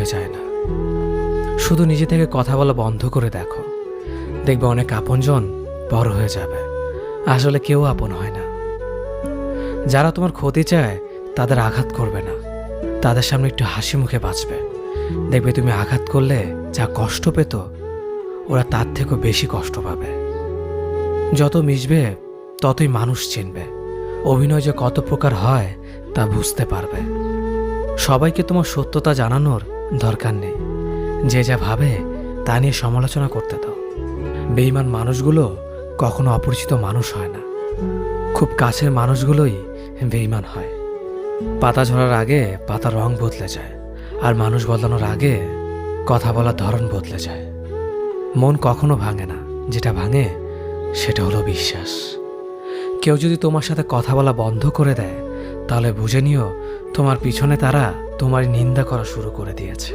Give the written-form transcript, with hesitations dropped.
বলতে চায় না। শুধু নিজে থেকে কথা বলা বন্ধ করে দেখো, দেখবে অনেক আপনজন বড় হয়ে যাবে। আসলে কেউ আপন হয় না। যারা তোমার ক্ষতি চায় তাদের আঘাত করবে না, তাদের সামনে একটু হাসি মুখে বাঁচবে। দেখবে তুমি আঘাত করলে যা কষ্ট পেত, ওরা তার থেকেও বেশি কষ্ট পাবে। যত মিশবে ততই মানুষ চিনবে, অভিনয় যে কত প্রকার হয় তা বুঝতে পারবে। সবাইকে তোমার সত্যতা জানানোর দরকার নেই, যে যা ভাবে তা নিয়ে সমালোচনা করতে দাও। বেঈমান মানুষগুলো কখনো অপরিচিত মানুষ হয় না, খুব কাছের মানুষগুলোই বেঈমান হয়। পাতা ঝরার আগে পাতার রং বদলে যায়, আর মানুষ বদলানোর আগে কথা বলার ধরন বদলে যায়। মন কখনো ভাঙে না, যেটা ভাঙে সেটা হলো বিশ্বাস। কেউ যদি তোমার সাথে কথা বলা বন্ধ করে দেয়, তাহলে বুঝে নিও তোমার পিছনে তারা তোমার নিন্দা করা শুরু করে দিয়েছে।